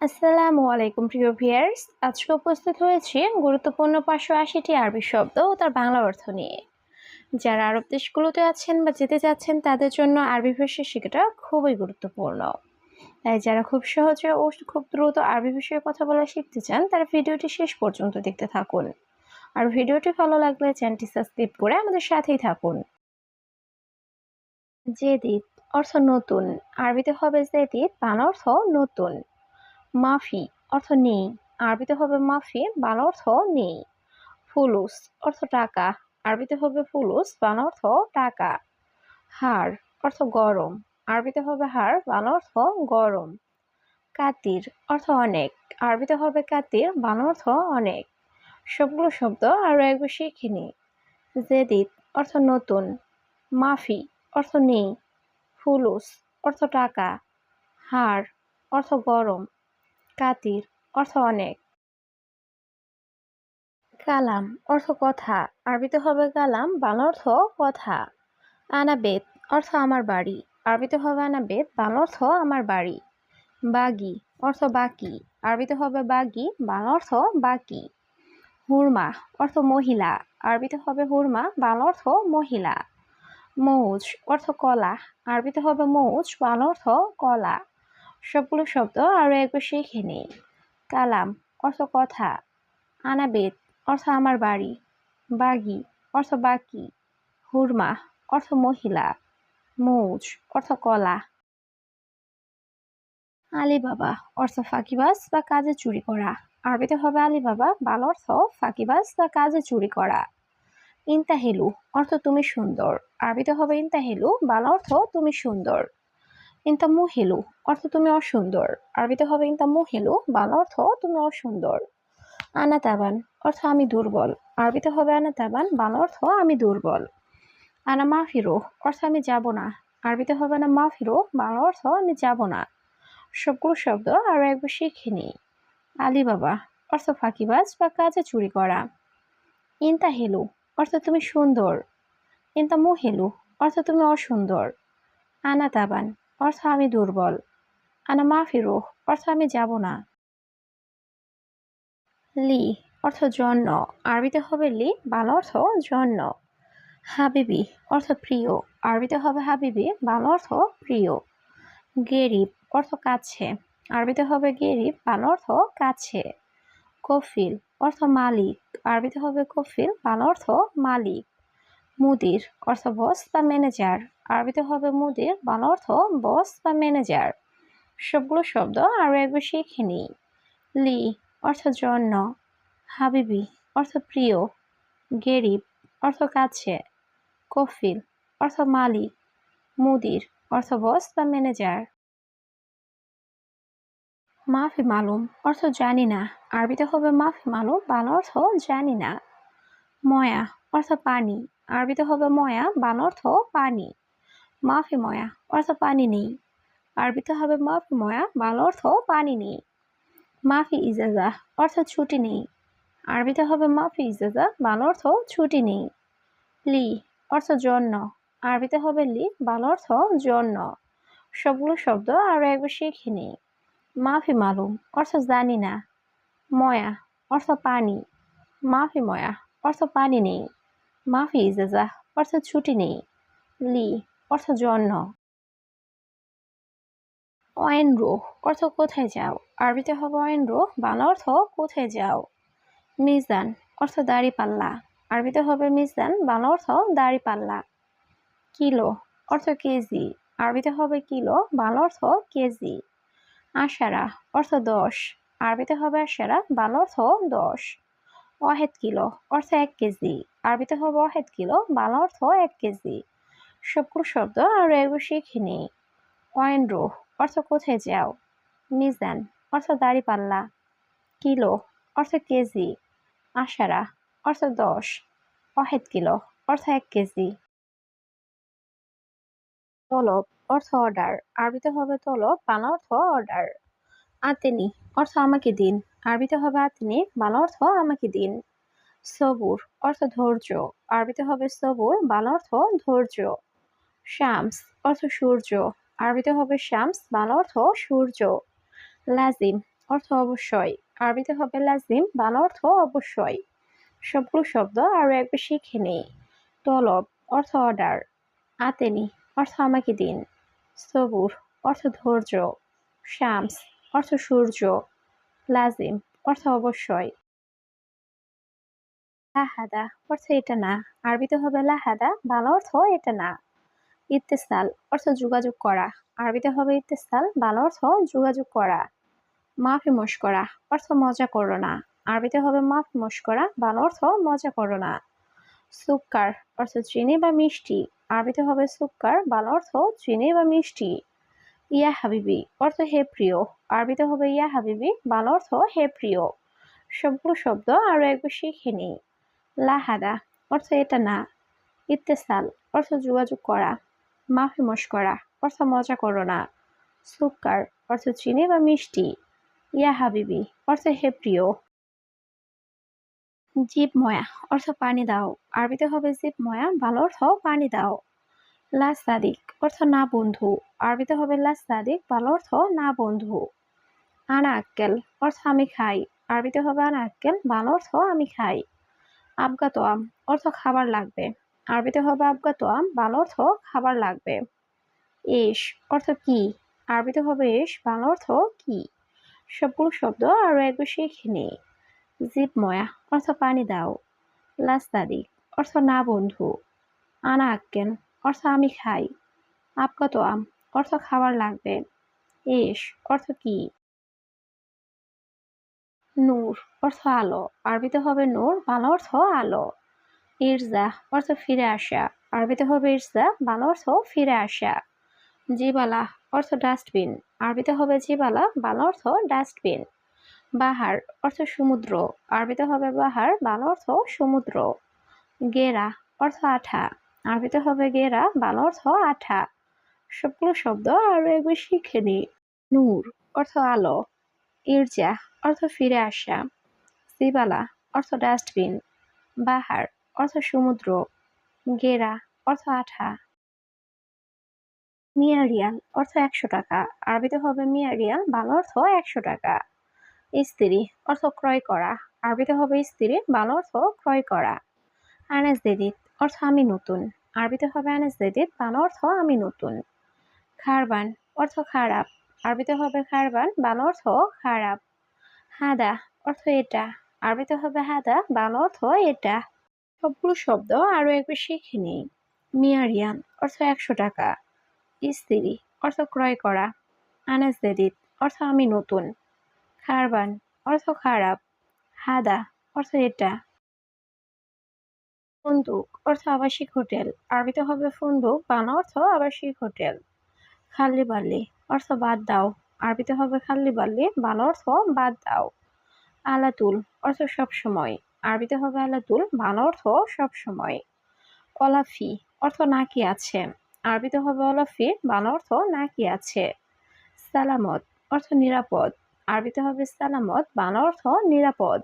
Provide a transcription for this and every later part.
আসসালামু আলাইকুম প্রিয় ভিউয়ার্স, আজকে উপস্থিত হয়েছি গুরুত্বপূর্ণ 580টি আরবি শব্দ ও তার বাংলা অর্থ নিয়ে। যারা আরব দেশগুলোতে আছেন বা যেতে যাচ্ছেন তাদের জন্য আরবি ভাষা শেখাটা খুবই গুরুত্বপূর্ণ। তাই যারা খুব সহজে ও খুব দ্রুত আরবি ভাষায় কথা বলা শিখতে চান তারা ভিডিওটি শেষ পর্যন্ত দেখতে থাকুন। আর ভিডিওটি ভালো লাগলে চ্যানেলটি সাবস্ক্রাইব করে আমাদের সাথেই থাকুন। জেদিদ অর্থ নতুন, আরবিতে হবে জেদিদ, বাংলা অর্থ নতুন। মাফি অর্থ নেই, আরবিতে হবে মাফি, বাংলা অর্থ নেই। ফুলুস অর্থ টাকা, আরবিতে হবে ফুলুস, বাংলা অর্থ টাকা। হাড় অর্থ গরম, আরবিতে হবে হাড়, বাংলা অর্থ গরম। কাতির অর্থ অনেক, আরবিতে হবে কাতির, বাংলা অর্থ অনেক। সবগুলো শব্দ আরো একবার শিখে নিই। জেদিদ অর্থ নতুন, মাফি অর্থ নেই, ফুলুস অর্থ টাকা, হাড় অর্থ গরম, কাতির অর্থ অনেক। কালাম অর্থ কথা, আরবিতে হবে কালাম, বাংলা অর্থ কথা। আনাবেত অর্থ আমার বাড়ি, আরবিতে হবে আনাবেত, বাংলা অর্থ আমার বাড়ি। বাগি অর্থ বাকি, আরবিতে হবে বাগি, বাংলা অর্থ বাকি। হুরমা অর্থ মহিলা, আরবিতে হবে হুরমা, বাংলা অর্থ মহিলা। মৌজ অর্থ কলা, আরবিতে হবে মৌজ, বাংলা অর্থ কলা। সবগুলো শব্দ আরো একবার শিখে নিই। কালাম অর্থ কথা, আনাবেত অর্থ আমার বাড়ি, বাগি অর্থ বাকি, হুরমা অর্থ মহিলা, মৌজ অর্থ কলা। আলিবাবা অর্থ ফাঁকিবাজ বা কাজে চুরি করা, আরবিতে হবে আলিবাবা, বাংলা অর্থ ফাঁকিবাজ বা কাজে চুরি করা। ইন্তাহেলু অর্থ তুমি সুন্দর, আরবিতে হবে ইন্তাহেলু, বাংলা অর্থ তুমি সুন্দর। ইন্তামুহেলু অর্থ তুমি অসুন্দর, আরবিতে হবে ইন্তামুহেলু, বাংলা অর্থ তুমি অসুন্দর। আনাতাবান অর্থ আমি দুর্বল, আরবিতে হবে আনাতাবান, বাংলা অর্থ আমি দুর্বল। আনা মাফিরো অর্থ আমি যাব না, আরবিতে হবে না মাফিরো, বাংলা অর্থ আমি যাব না। সবগুলো শব্দ আরো একবার শিখে নিই। আলিবাবা অর্থ ফাঁকিবাজ বা কাজে চুরি করা। ইন্তাহেলু অর্থ তুমি সুন্দর, ইন্তামুহেলু অর্থ তুমি অসুন্দর। আনাতাবান অর্থ আমি দুর্বল, আনা মাফিরো অর্থ আমি যাব না। লি অর্থ জন্য, আরবিতে হবে লি, বাংলা অর্থ জন্য। হাবিবি অর্থ প্রিয়, আরবিতে হবে হাবিবি, বাংলা অর্থ প্রিয়। গেরিব অর্থ কাছে, আরবিতে হবে গেরিব, বাংলা অর্থ কাছে। কফিল অর্থ মালিক, আরবিতে হবে কফিল, বাংলা অর্থ মালিক। মুদির অর্থ বস বা ম্যানেজার, আরবিতে হবে মুদির, বাংলা অর্থ বস বা ম্যানেজার। সবগুলো শব্দ আরো একবার শিখে নিই। লি অর্থ জন্য, হাবিবি অর্থ প্রিয়, গেরিব অর্থ কাছে, কফিল অর্থ মালিক, মুদির অর্থ বস বা ম্যানেজার। মাফি মালুম অর্থ জানি না, আরবিতে হবে মাফি মালুম, বাংলা অর্থ জানি না। ময়া অর্থ পানি, আরবিতে হবে ময়া, বাংলা অর্থ পানি। মাফি ময়া অর্থ পানি নেই, আরবিতে হবে মাফি ময়া, বাংলা অর্থ পানি নেই। মাফি ইজাজা অর্থ ছুটি নেই, আরবিতে হবে মাফি ইজাজা, বাংলা অর্থ ছুটি নেই। লি অর্থ জন্য, আরবিতে হবে লি, বাংলা অর্থ জন্য। সবগুলো শব্দ আরো একবার শিখে নিই। মাফি মালুম অর্থ জানি না, ময়া অর্থ পানি, মাফি ময়া অর্থ পানি নেই, মাফি ইজাজা অর্থ ছুটি নেই, লি অর্থ জন্য। ওয়েনরো অর্থ কোথায় যাও, আরবিতে হবে ওয়েনরো, বাংলা অর্থ কোথায় যাও। মিজান অর্থ দাড়ি পাল্লা, আরবিতে হবে মিজান, বাংলা অর্থ দাড়ি পাল্লা। কিলো অর্থ কেজি, আরবিতে হবে কিলো, বাংলা অর্থ কেজি। আশারা অর্থ 10, আরবিতে হবে আশারা, বাংলা অর্থ 10। ওয়াহেদ কিলো অর্থ 1 কেজি, আরবিতে হবে ওয়াহেদ কিলো, বাংলা অর্থ 1 কেজি। সবগুলো শব্দ আরো একবার শিখে নিই। ওয়েনরো অর্থ কোথায় যাও, মিজান অর্থ দাড়ি পাল্লা, কিলো অর্থ কেজি, আশারা অর্থ 10, ওয়াহেদ কিলো অর্থ 1 কেজি। তলব অর্থ অর্ডার, আরবিতে হবে তলব, বাংলা অর্থ অর্ডার। আতেনি অর্থ আমাকে দিন, আরবিতে হবে আতেনি, বাংলা অর্থ আমাকে দিন। সবুর অর্থ ধৈর্য, আরবিতে হবে সবুর, বাংলা অর্থ ধৈর্য। শামস অর্থ সূর্য, আরবিতে হবে শামস, বাংলা অর্থ সূর্য। লাজিম অর্থ অবশ্যই। আরবিতে হবে লাজিম, বাংলা অর্থ অবশ্যই। সবগুলো শব্দ আরো একবার শিখে নেই। তলব অর্থ অর্ডার, আতেনি অর্থ আমাকে দিন, সবুর অর্থ ধৈর্য, শামস অর্থ সূর্য, লাজিম অর্থ অবশ্যই। লাহাদা অর্থ এটা না। আরবিতে হবে লাহাদা, বাংলা অর্থ এটা না। ইত্তেসাল অর্থ যোগাযোগ করা। আরবিতে হবে ইত্তেসাল, বাংলা অর্থ যোগাযোগ করা। মাফি মশকরা অর্থ মজা করো না। আরবিতে হবে মাফি মশকরা, বাংলা অর্থ মজা করো না। সুক্কার অর্থ চিনি বা মিষ্টি। আরবিতে হবে সুক্কার, বাংলা অর্থ চিনি বা মিষ্টি। ইয়া হাবিবি অর্থ হে প্রিয়। আরবিতে হবে ইয়া হাবিবি, বাংলা অর্থ হে প্রিয়। সবগুলো শব্দ আরো একবার শিখে নিই। লাহাদা অর্থ এটা না। ইত্তেসাল অর্থ যোগাযোগ করা। মাফি মশকরা অর্থ মজা করো না। সুক্কার অর্থ চিনি বা মিষ্টি। ইয়া হাবিবি অর্থ হে প্রিয়। জিব ময়া অর্থ পানি দাও। আরবিতে হবে জিব ময়া, বাংলা অর্থ পানি দাও। লা সাদিক অর্থ না বন্ধু। আরবিতে হবে লা সাদিক, বাংলা অর্থ না বন্ধু। আনা আক্কেল অর্থ আমি খাই। আরবিতে হবে আনা আক্কেল, বাংলা অর্থ আমি খাই। আবগা তোয়াম অর্থ খাবার লাগবে। আরবিতে হবে আবগা তোয়াম, বাংলা অর্থ খাবার লাগবে। এস অর্থ কি। আরবিতে হবে এস, বাংলা অর্থ কি। সবগুলো শব্দ আরো একবার শিখে নিই। জিব ময়া অর্থ পানি দাও। লাস্তাদিক অর্থ না বন্ধু। আনা আক্কেন অর্থ আমি খাই। আপকা তো আম অর্থ খাবার লাগবে। এস অর্থ কি। নূর অর্থ আলো। আরবিতে হবে নূর, বাংলা অর্থ আলো। ইরজা অর্থ ফিরে আসা। আরবিতে হবে ইরজা, বাংলা অর্থ ফিরে আসা। জিবালা অর্থ ডাস্টবিন। আরবিতে হবে জিবালা, বাংলা অর্থ ডাস্টবিন। বাহার অর্থ সমুদ্র। আরবিতে হবে বাহার, বাংলা অর্থ সমুদ্র। গেরা অর্থ আঠা। আরবিতে হবে গেরা, বাংলা অর্থ আঠা। সবগুলো শব্দ আরো একবার শিখে নিই। নূর অর্থ আলো। ইরজা অর্থ ফিরে আসা। সিবালা অর্থ ডাস্টবিন। বাহার অর্থ সমুদ্র। গেরা অর্থ আঠা। মিয়া রিয়াল অর্থ 100 টাকা। আরবিতে হবে মিয়া রিয়াল, বাংলা অর্থ 100 টাকা। ইস্ত্রি অর্থ ক্রয় করা। আরবিতে হবে ইস্ত্রি, বাংলা অর্থ ক্রয় করা। আনাস জেদিদ অর্থ আমি নতুন। আরবিতে হবে আনাস জেদিদ, বাংলা অর্থ আমি নতুন। খারবান অর্থ খারাপ। আরবিতে হবে খারবান, বাংলা অর্থ খারাপ। হাদা অর্থ এটা। আরবিতে হবে হাদা, বাংলা অর্থ এটা। সবগুলো শব্দ আরো একবার শিখে নিই। মিয়ারিয়ান অর্থ 100 টাকা। ইস্ত্রি অর্থ ক্রয় করা। আনাস জেদিদ অর্থ আমি নতুন। খারবান অর্থ খারাপ। হাদা অর্থ এটা। ফন্দুক অর্থ আবাসিক হোটেল। আরবিতে হবে ফন্দুক, বাংলা অর্থ আবাসিক হোটেল। খাল্লি বাল্লি অর্থ বাদ দাও। আরবিতে হবে খাল্লি বাল্লি, বাংলা অর্থ বাদ দাও। আলাতুল অর্থ সবসময়। আরবিতে হবে আলাতুল, বাংলা অর্থ সবসময়। অলাফি অর্থ নাকি আছে। আরবিতে হবে অলাফি, বাংলা অর্থ নাকি আছে। সালামত অর্থ নিরাপদ। আরবিতে হবে সালামত, বাংলা অর্থ নিরাপদ।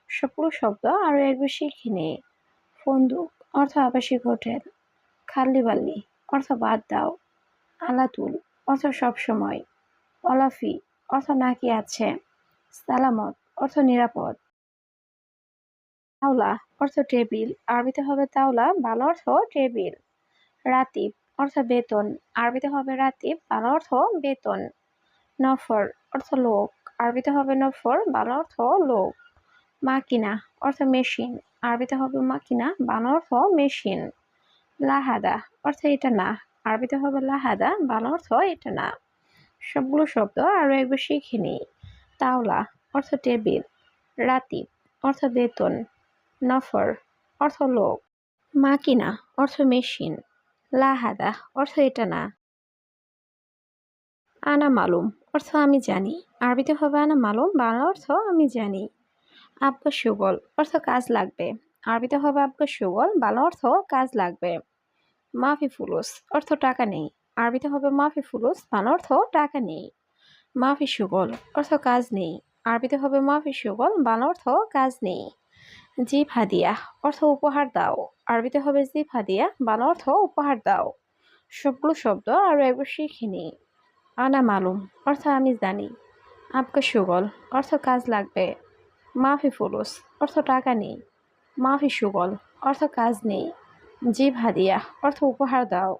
সবগুলো শব্দ আরো একবার শিখে নিই। ফন্দুক অর্থ আবাসিক হোটেল। খাল্লি বাল্লি অর্থ বাদ দাও। আলাতুল অর্থ সবসময়। অলাফি অর্থ নাকি আছে। সালামত অর্থ নিরাপদ। তাওলা অর্থ টেবিল। আরবিতে হবে তাওলা, বাংলা অর্থ টেবিল। রাতিব অর্থ বেতন। আরবিতে হবে রাতিব, বাংলা অর্থ বেতন। নফর অর্থ লোক। আরবিতে হবে নফর, বাংলা অর্থ লোক। মাকিনা অর্থ মেশিন। আরবিতে হবে মাকিনা, বাংলা অর্থ মেশিন। লাহাদা অর্থ এটা না। আরবিতে হবে লাহাদা, বাংলা অর্থ এটা না। সবগুলো শব্দ আরো একবার শিখে নিই। তাওলা অর্থ টেবিল। রাতিব অর্থ বেতন। নফর অর্থ লোক। মাকিনা অর্থ মেশিন। লাহাদা অর্থ এটা না। আনা মালুম অর্থ আমি জানি। আরবিতে হবে আনা মালুম, বাংলা অর্থ আমি জানি। আবগা সুগল অর্থ কাজ লাগবে। আরবিতে হবে আবগা সুগল, বাংলা অর্থ কাজ লাগবে। মাফি ফুলুস অর্থ টাকা নেই। আরবিতে হবে মাফি ফুলুস, বাংলা অর্থ টাকা নেই। মাফি সুগল অর্থ কাজ নেই। আরবিতে হবে মাফি সুগল, বাংলা অর্থ কাজ নেই। জিব হাদিয়া অর্থ উপহার দাও। আরবিতে হবে জিব হাদিয়া, বাংলা অর্থ উপহার দাও। সবগুলো শব্দ আরো একবার শিখে নিই। আনা মালুম অর্থ আমি জানি। আপকা সুগল অর্থ কাজ লাগবে। মাফি ফুলুস অর্থ টাকা নেই। মাফি সুগল অর্থ কাজ নেই। জিব হাদিয়া অর্থ উপহার দাও।